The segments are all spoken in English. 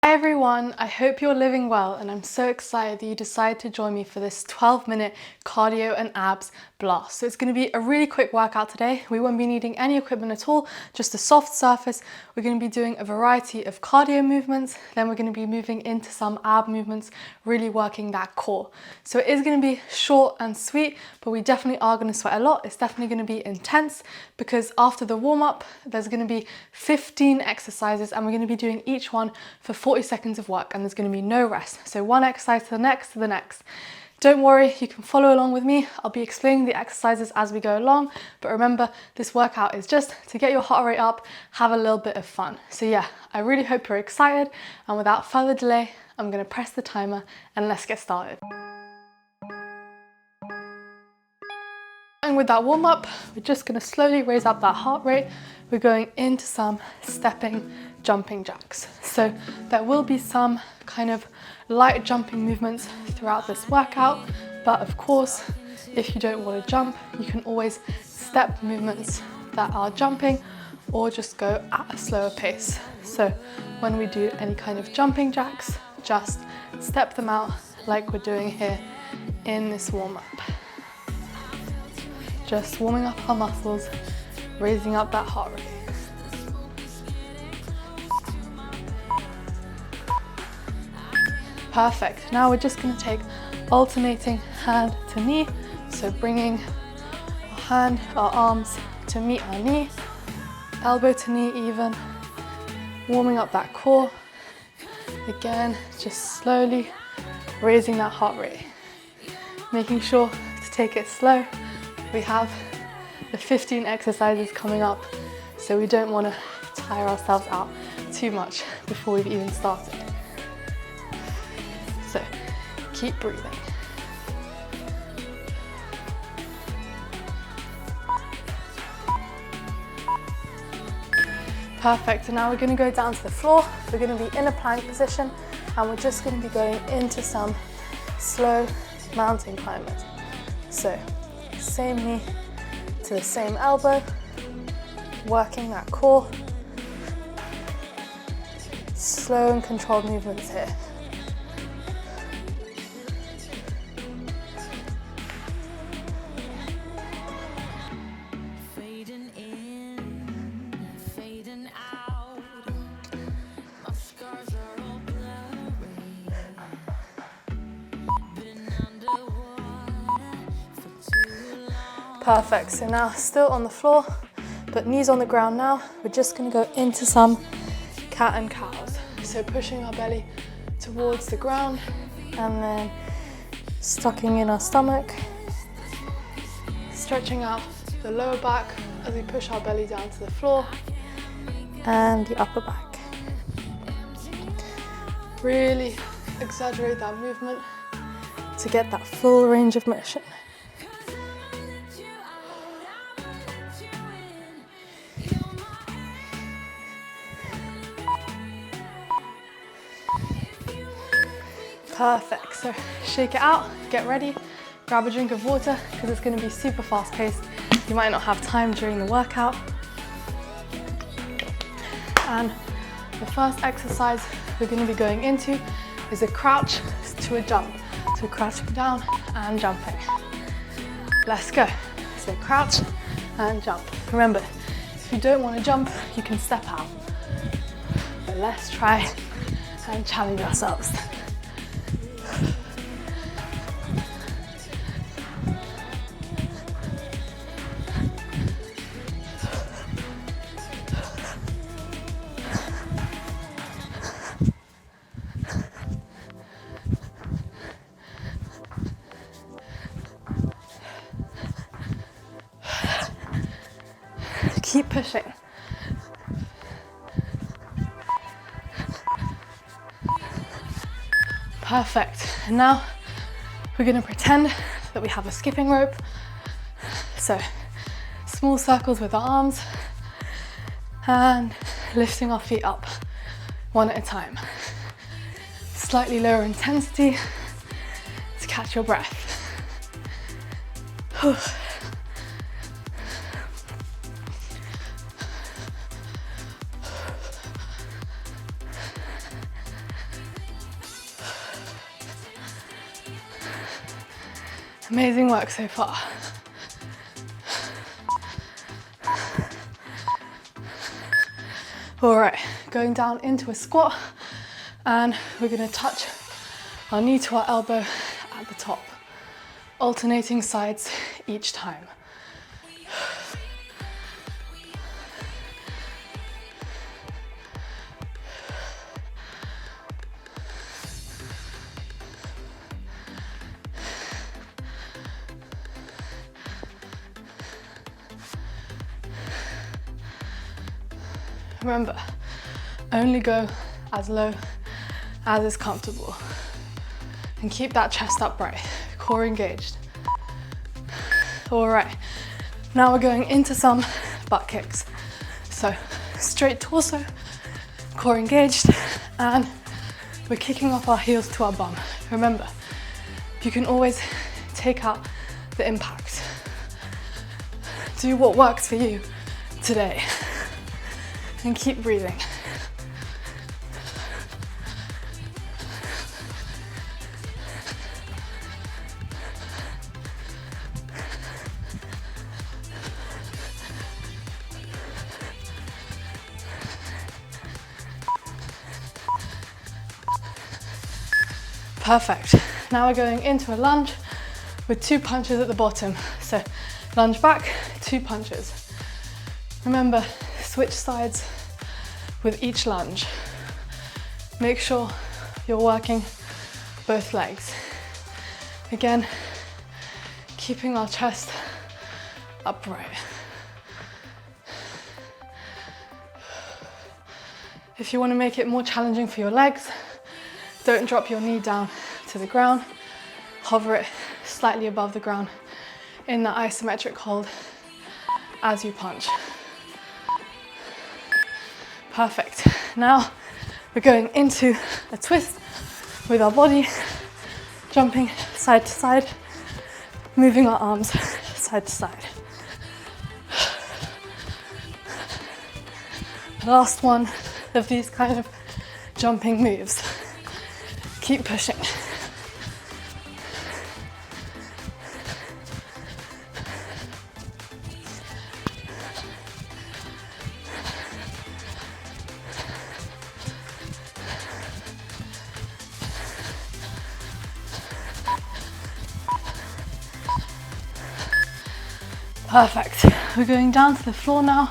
Hi everyone, I hope you're living well and I'm so excited that you decided to join me for this 12-minute cardio and abs blast. So it's going to be a really quick workout today. We won't be needing any equipment at all, just a soft surface. We're going to be doing a variety of cardio movements, then we're going to be moving into some ab movements, really working that core. So it is going to be short and sweet, but we definitely are going to sweat a lot. It's definitely going to be intense because after the warm-up, there's going to be 15 exercises and we're going to be doing each one for 40 seconds of work and there's going to be no rest. So one exercise to the next to the next. Don't worry, you can follow along with me. I'll be explaining the exercises as we go along, but remember, this workout is just to get your heart rate up, have a little bit of fun. So yeah, I really hope you're excited, and without further delay, I'm going to press the timer and let's get started. And with that warm up, we're just going to slowly raise up that heart rate. We're going into some stepping, jumping jacks. So there will be some kind of light jumping movements throughout this workout, but of course, if you don't want to jump, you can always step movements that are jumping or just go at a slower pace. So when we do any kind of jumping jacks, just step them out like we're doing here in this warm up. Just warming up our muscles, raising up that heart rate. Perfect. Now we're just going to take alternating hand to knee. So bringing our arms to meet our knee, elbow to knee even, warming up that core. Again, just slowly raising that heart rate. Making sure to take it slow. We have the 15 exercises coming up, so we don't want to tire ourselves out too much before we've even started. So keep breathing. Perfect, and now we're going to go down to the floor. We're going to be in a plank position and we're just going to be going into some slow mountain climbers. So same knee to the same elbow, working that core. Slow and controlled movements here. Perfect, so now still on the floor, but knees on the ground now. We're just going to go into some cat and cows. So pushing our belly towards the ground and then sucking in our stomach, stretching out the lower back as we push our belly down to the floor and the upper back. Really exaggerate that movement to get that full range of motion. Perfect, so shake it out, get ready, grab a drink of water because it's going to be super fast paced. You might not have time during the workout. And the first exercise we're going to be going into is a crouch to a jump. So crouching down and jumping. Let's go. So crouch and jump. Remember, if you don't want to jump, you can step out. But let's try and challenge ourselves. Keep pushing. Perfect. And now we're going to pretend that we have a skipping rope. So small circles with our arms and lifting our feet up one at a time. Slightly lower intensity to catch your breath. Amazing work so far. All right, going down into a squat, and we're gonna touch our knee to our elbow at the top, alternating sides each time. Remember, only go as low as is comfortable. And keep that chest upright, core engaged. All right, now we're going into some butt kicks. So straight torso, core engaged, and we're kicking off our heels to our bum. Remember, you can always take out the impact. Do what works for you today. And keep breathing. Perfect. Now we're going into a lunge with 2 punches at the bottom. So lunge back, 2 punches. Remember, switch sides with each lunge. Make sure you're working both legs. Again, keeping our chest upright. If you want to make it more challenging for your legs, don't drop your knee down to the ground. Hover it slightly above the ground in that isometric hold as you punch. Perfect. Now we're going into a twist with our body, jumping side to side, moving our arms side to side. Last one of these kind of jumping moves. Keep pushing. Perfect. We're going down to the floor now.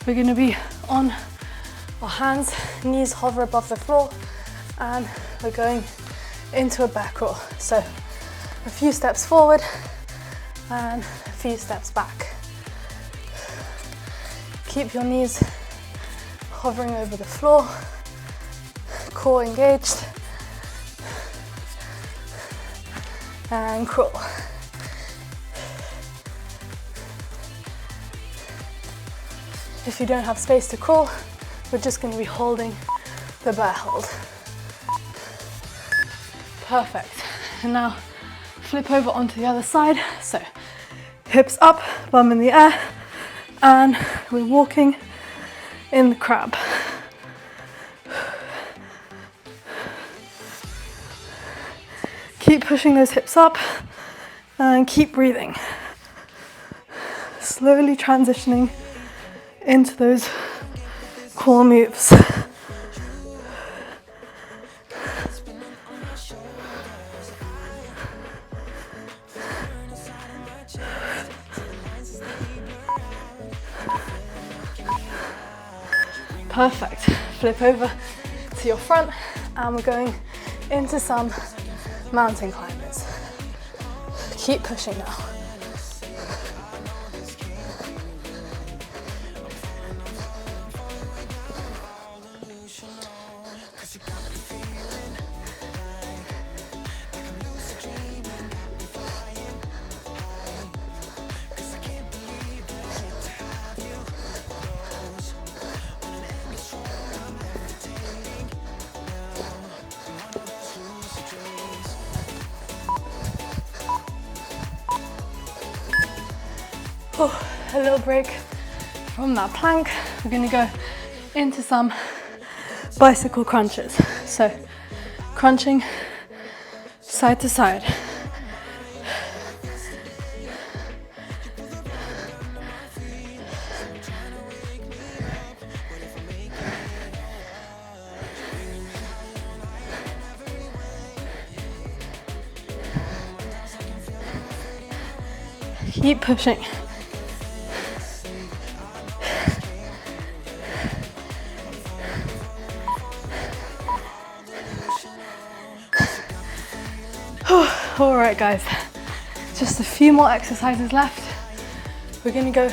We're going to be on our hands, knees hover above the floor, and we're going into a back roll. So a few steps forward and a few steps back. Keep your knees hovering over the floor, core engaged, and crawl. If you don't have space to crawl, we're just going to be holding the bear hold. Perfect. And now flip over onto the other side. So hips up, bum in the air, and we're walking in the crab. Keep pushing those hips up and keep breathing. Slowly transitioning into those core moves. Perfect. Flip over to your front and we're going into some mountain climbers. Keep pushing now. A little break from that plank. We're going to go into some bicycle crunches. So crunching side to side. Keep pushing. All right, guys, just a few more exercises left. We're gonna go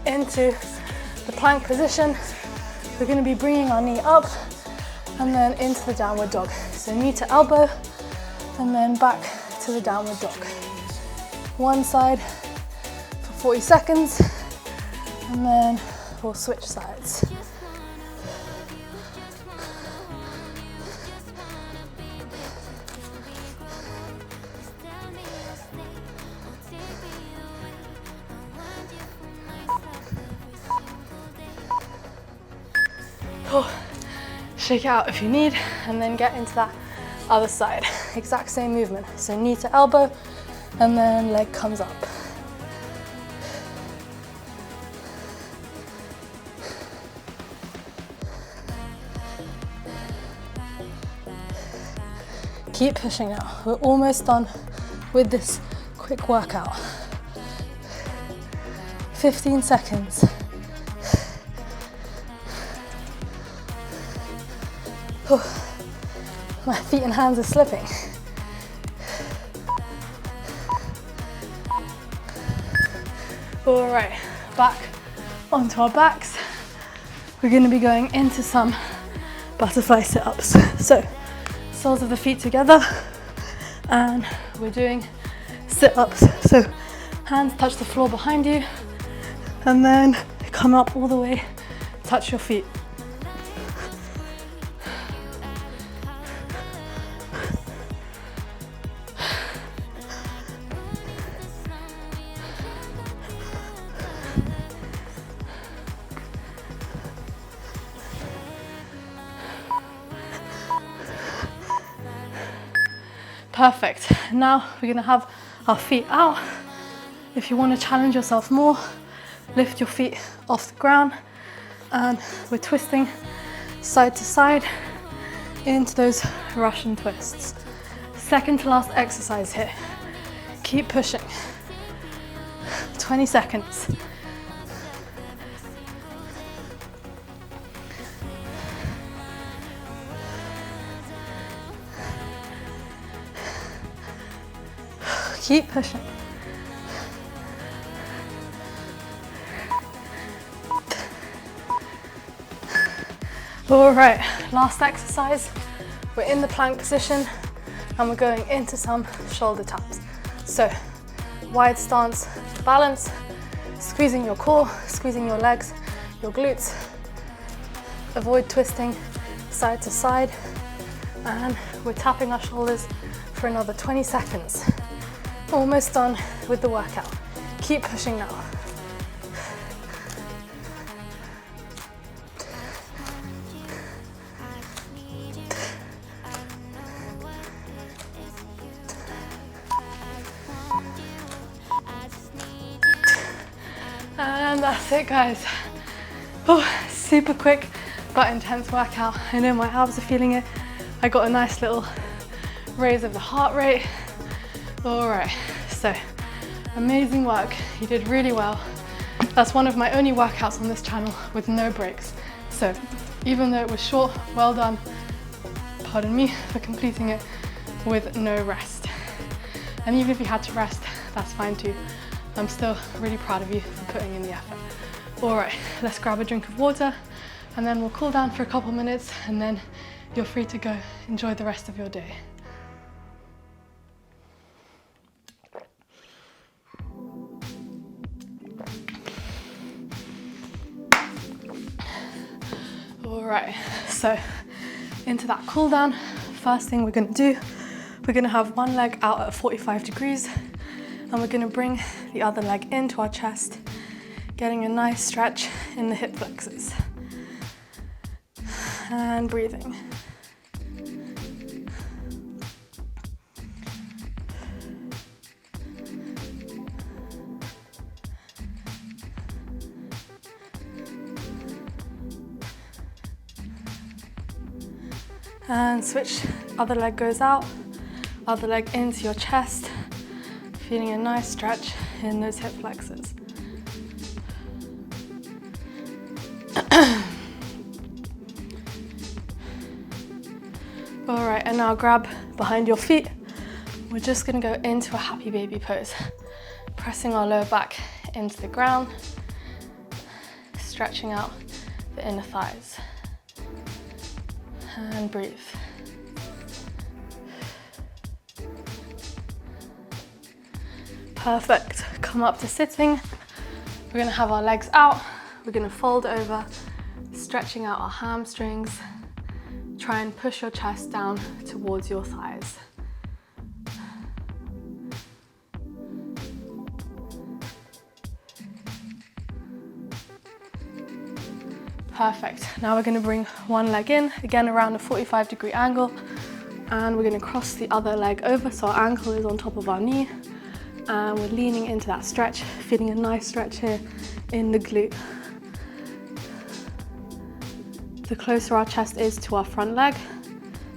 into the plank position. We're gonna be bringing our knee up and then into the downward dog. So knee to elbow and then back to the downward dog. One side for 40 seconds and then we'll switch sides. Shake it out if you need, and then get into that other side. Exact same movement. So knee to elbow, and then leg comes up. Keep pushing now. We're almost done with this quick workout. 15 seconds. My feet and hands are slipping. All right, back onto our backs. We're going to be going into some butterfly sit-ups. So, soles of the feet together, and we're doing sit-ups. So, hands touch the floor behind you, and then come up all the way, touch your feet. Perfect. Now we're going to have our feet out. If you want to challenge yourself more, lift your feet off the ground, and we're twisting side to side into those Russian twists. Second to last exercise here. Keep pushing. 20 seconds. Keep pushing. All right, last exercise. We're in the plank position and we're going into some shoulder taps. So, wide stance, balance, squeezing your core, squeezing your legs, your glutes. Avoid twisting side to side, and we're tapping our shoulders for another 20 seconds. Almost done with the workout. Keep pushing now. And that's it, guys. Oh, super quick but intense workout. I know my abs are feeling it. I got a nice little raise of the heart rate. All right, so amazing work. You did really well. That's one of my only workouts on this channel with no breaks. So even though it was short, well done. Pardon me for completing it with no rest. And even if you had to rest, that's fine too. I'm still really proud of you for putting in the effort. All right, let's grab a drink of water and then we'll cool down for a couple minutes and then you're free to go. Enjoy the rest of your day. All right, so into that cool down, first thing we're gonna do, we're gonna have one leg out at 45 degrees and we're gonna bring the other leg into our chest, getting a nice stretch in the hip flexors. And breathing. And switch, other leg goes out, other leg into your chest, feeling a nice stretch in those hip flexors. All right, and now grab behind your feet. We're just gonna go into a happy baby pose, pressing our lower back into the ground, stretching out the inner thighs. And breathe. Perfect. Come up to sitting. We're gonna have our legs out. We're gonna fold over, stretching out our hamstrings. Try and push your chest down towards your thighs. Perfect. Now we're going to bring one leg in, again around a 45-degree angle, and we're going to cross the other leg over so our ankle is on top of our knee, and we're leaning into that stretch, feeling a nice stretch here in the glute. The closer our chest is to our front leg,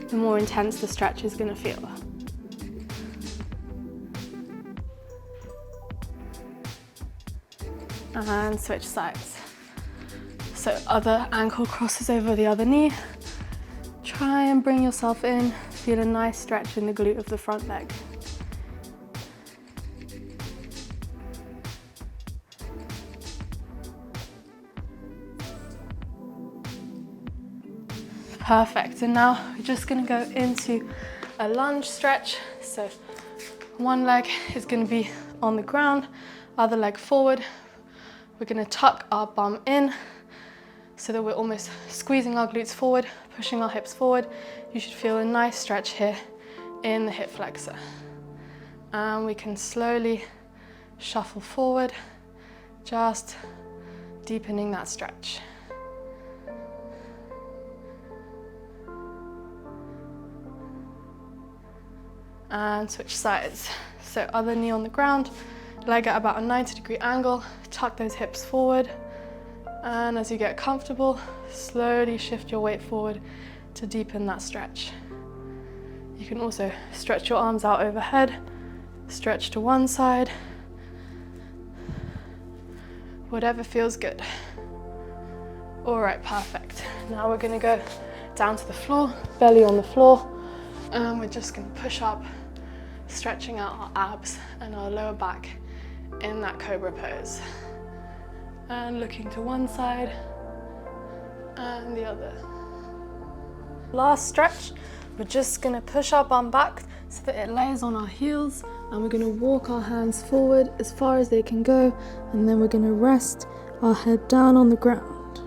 the more intense the stretch is going to feel. And switch sides. So other ankle crosses over the other knee. Try and bring yourself in, feel a nice stretch in the glute of the front leg. Perfect, and now we're just gonna go into a lunge stretch. So one leg is gonna be on the ground, other leg forward. We're gonna tuck our bum in so that we're almost squeezing our glutes forward, pushing our hips forward. You should feel a nice stretch here in the hip flexor. And we can slowly shuffle forward, just deepening that stretch. And switch sides. So other knee on the ground, leg at about a 90-degree angle, tuck those hips forward, and as you get comfortable, slowly shift your weight forward to deepen that stretch. You can also stretch your arms out overhead, stretch to one side, whatever feels good. All right, perfect. Now we're gonna go down to the floor, belly on the floor, and we're just gonna push up, stretching out our abs and our lower back in that cobra pose. And looking to one side and the other. Last stretch, we're just gonna push our bum back so that it lays on our heels, and we're gonna walk our hands forward as far as they can go, and then we're gonna rest our head down on the ground.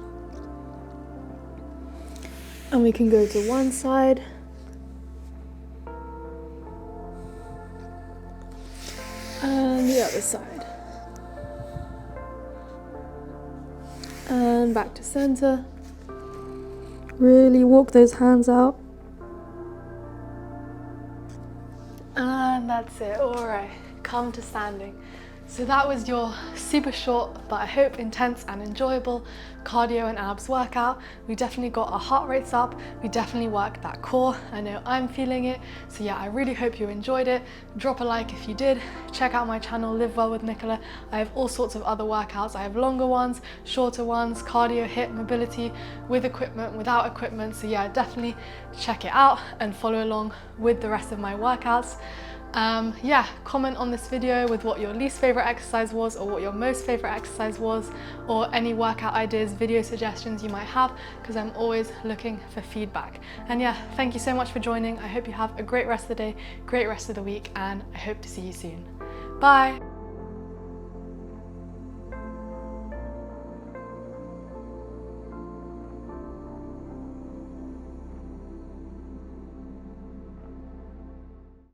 And we can go to one side, and the other side. And back to center. Really walk those hands out. And that's it. All right, come to standing. So that was your super short, but I hope intense and enjoyable cardio and abs workout. We definitely got our heart rates up. We definitely worked that core. I know I'm feeling it. So yeah, I really hope you enjoyed it. Drop a like if you did. Check out my channel, Live Well with Nicola. I have all sorts of other workouts. I have longer ones, shorter ones, cardio, HIIT, mobility, with equipment, without equipment. So yeah, definitely check it out and follow along with the rest of my workouts. Yeah, comment on this video with what your least favorite exercise was, or what your most favorite exercise was, or any workout ideas, video suggestions you might have, because I'm always looking for feedback. And yeah, thank you so much for joining. I hope you have a great rest of the day, great rest of the week, and I hope to see you soon. Bye.